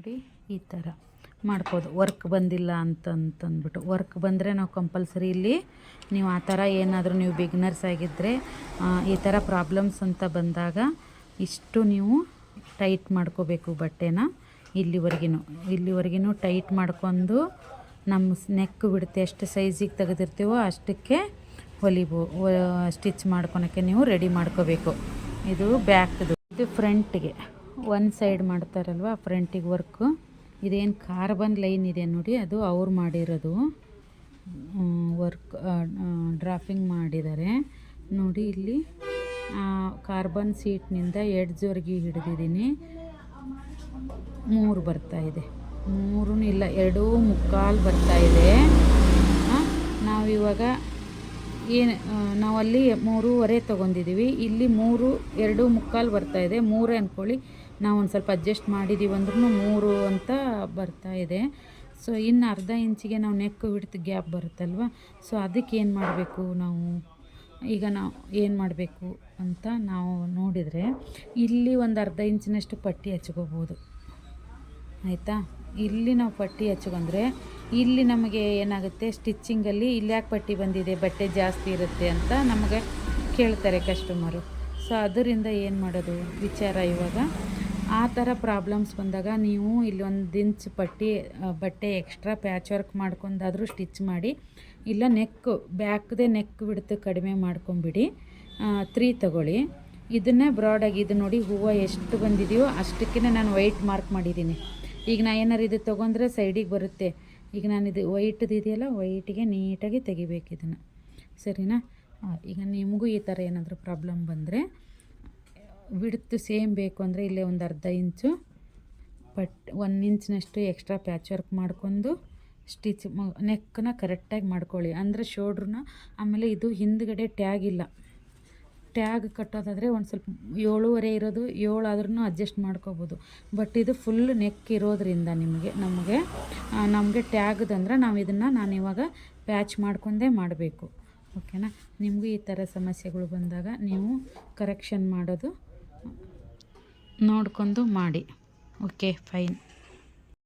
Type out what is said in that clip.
ನೋಡಿ ಈ ಥರ ಮಾಡ್ಬೋದು. ವರ್ಕ್ ಬಂದಿಲ್ಲ ಅಂತಂದ್ಬಿಟ್ಟು, ವರ್ಕ್ ಬಂದರೆ ನಾವು ಕಂಪಲ್ಸರಿ ಇಲ್ಲಿ ನೀವು ಆ ಥರ ಏನಾದರೂ ನೀವು ಬಿಗ್ನರ್ಸ್ ಆಗಿದ್ದರೆ ಈ ಥರ ಪ್ರಾಬ್ಲಮ್ಸ್ ಅಂತ ಬಂದಾಗ ಇಷ್ಟು ನೀವು ಟೈಟ್ ಮಾಡ್ಕೋಬೇಕು ಬಟ್ಟೆನ. ಇಲ್ಲಿವರೆಗೂ ಟೈಟ್ ಮಾಡ್ಕೊಂಡು ನಮ್ಮ ನೆಕ್ ಬಿಡುತ್ತೆ ಎಷ್ಟು ಸೈಜಿಗೆ ತೆಗೆದಿರ್ತೀವೋ ಅಷ್ಟಕ್ಕೆ ಸ್ಟಿಚ್ ಮಾಡ್ಕೊಳಕ್ಕೆ ನೀವು ರೆಡಿ ಮಾಡ್ಕೋಬೇಕು. ಇದು ಬ್ಯಾಕ್ದು, ಇದು ಫ್ರಂಟಿಗೆ ಒನ್ ಸೈಡ್ ಮಾಡ್ತಾರಲ್ವ ಫ್ರಂಟಿಗೆ ವರ್ಕು. ಇದೇನು ಕಾರ್ಬನ್ ಲೈನ್ ಇದೆ ನೋಡಿ, ಅದು ಅವ್ರು ಮಾಡಿರೋದು ವರ್ಕ್, ಡ್ರಾಫಿಂಗ್ ಮಾಡಿದ್ದಾರೆ ನೋಡಿ. ಇಲ್ಲಿ ಕಾರ್ಬನ್ ಸೀಟ್ನಿಂದ ಎಡ್ಜ್ವರೆಗೆ ಹಿಡಿದಿದ್ದೀನಿ. 3 ಬರ್ತಾಯಿದೆ, 3 ಇಲ್ಲ 2.25 ಬರ್ತಾಯಿದೆ. ನಾವಿವಾಗ ನಾವಲ್ಲಿ 3.25 ತೊಗೊಂಡಿದ್ದೀವಿ, ಇಲ್ಲಿ 2.25 ಬರ್ತಾಯಿದೆ. 3 ಅಂದ್ಕೊಳ್ಳಿ, ನಾವು ಒಂದು ಸ್ವಲ್ಪ ಅಡ್ಜಸ್ಟ್ ಮಾಡಿದ್ದೀವಿ ಅಂದ್ರೂ 3 ಅಂತ ಬರ್ತಾಯಿದೆ. ಸೊ ಇನ್ನು ಅರ್ಧ ಇಂಚಿಗೆ ನಾವು ನೆಕ್ ವಿಡ್ತ್ ಗ್ಯಾಪ್ ಬರುತ್ತಲ್ವ, ಸೊ ಅದಕ್ಕೆ ಏನು ಮಾಡಬೇಕು ನಾವು ಏನು ಮಾಡಬೇಕು ಅಂತ ನಾವು ನೋಡಿದರೆ, ಇಲ್ಲಿ ಒಂದು ಅರ್ಧ ಇಂಚಿನಷ್ಟು ಪಟ್ಟಿ ಹಚ್ಕೋಬೋದು ಆಯಿತಾ. ಇಲ್ಲಿ ನಾವು ಪಟ್ಟಿ ಹಚ್ಕೊಂಡ್ರೆ ಇಲ್ಲಿ ನಮಗೆ ಏನಾಗುತ್ತೆ ಸ್ಟಿಚ್ಚಿಂಗಲ್ಲಿ ಇಲ್ಲಿ ಯಾಕೆ ಪಟ್ಟಿ ಬಂದಿದೆ, ಬಟ್ಟೆ ಜಾಸ್ತಿ ಇರುತ್ತೆ ಅಂತ ನಮಗೆ ಕೇಳ್ತಾರೆ ಕಸ್ಟಮರು. ಸೊ ಅದರಿಂದ ಏನು ಮಾಡೋದು ವಿಚಾರ. ಇವಾಗ ಆ ಥರ ಪ್ರಾಬ್ಲಮ್ಸ್ ಬಂದಾಗ ನೀವು ಇಲ್ಲಿ 1 ಇಂಚ್ ಬಟ್ಟೆ ಎಕ್ಸ್ಟ್ರಾ ಪ್ಯಾಚ್ ವರ್ಕ್ ಮಾಡ್ಕೊಂಡಾದರೂ ಸ್ಟಿಚ್ ಮಾಡಿ, ಇಲ್ಲ ಬ್ಯಾಕ್ದೇ ನೆಕ್ ಬಿಡ್ತು ಕಡಿಮೆ ಮಾಡ್ಕೊಂಬಿಡಿ. 3 ತಗೊಳ್ಳಿ. ಇದನ್ನೇ ಬ್ರಾಡಾಗಿ ಇದು ನೋಡಿ ಹೂವು ಎಷ್ಟು ಬಂದಿದೆಯೋ ಅಷ್ಟಕ್ಕೇ ನಾನು ವೈಟ್ ಮಾರ್ಕ್ ಮಾಡಿದ್ದೀನಿ. ಈಗ ನಾ ಏನಾರು ಇದು ತೊಗೊಂಡ್ರೆ ಸೈಡಿಗೆ ಬರುತ್ತೆ. ಈಗ ನಾನು ಇದು ವೈಟ್ದು ಇದೆಯಲ್ಲ, ವೈಟಿಗೆ ನೀಟಾಗಿ ತೆಗಿಬೇಕು ಇದನ್ನು, ಸರಿನಾ. ಈಗ ನಿಮಗೂ ಈ ಥರ ಏನಾದರೂ ಪ್ರಾಬ್ಲಮ್ ಬಂದರೆ ಬಿಡ್ತು ಸೇಮ್ ಬೇಕು ಅಂದರೆ ಇಲ್ಲೇ ಒಂದು ಅರ್ಧ ಇಂಚು 1 ಇಂಚಿನಷ್ಟು ಎಕ್ಸ್ಟ್ರಾ ಪ್ಯಾಚ್ ವರ್ಕ್ ಮಾಡ್ಕೊಂಡು ಸ್ಟಿಚ್ ನೆಕ್ಕನ್ನ ಕರೆಕ್ಟಾಗಿ ಮಾಡ್ಕೊಳ್ಳಿ. ಅಂದರೆ ಶೋಲ್ಡ್ರನ್ನ, ಆಮೇಲೆ ಇದು ಹಿಂದ್ಗಡೆ ಟ್ಯಾಗ್ ಕಟ್ಟೋದಾದರೆ ಒಂದು ಸ್ವಲ್ಪ 7.25 ಇರೋದು 7 ಆದ್ರೂ ಅಡ್ಜಸ್ಟ್ ಮಾಡ್ಕೋಬೋದು. ಬಟ್ ಇದು ಫುಲ್ ನೆಕ್ ಇರೋದ್ರಿಂದ ನಮಗೆ ಟ್ಯಾಗ್ದಂದ್ರೆ ನಾನಿವಾಗ ಪ್ಯಾಚ್ ಮಾಡ್ಕೊಂಡೇ ಮಾಡಬೇಕು, ಓಕೆನಾ. ನಿಮಗೂ ಈ ಥರ ಸಮಸ್ಯೆಗಳು ಬಂದಾಗ ನೀವು ಕರೆಕ್ಷನ್ ಮಾಡೋದು ನೋಡ್ಕೊಂಡು ಮಾಡಿ. Okay, fine.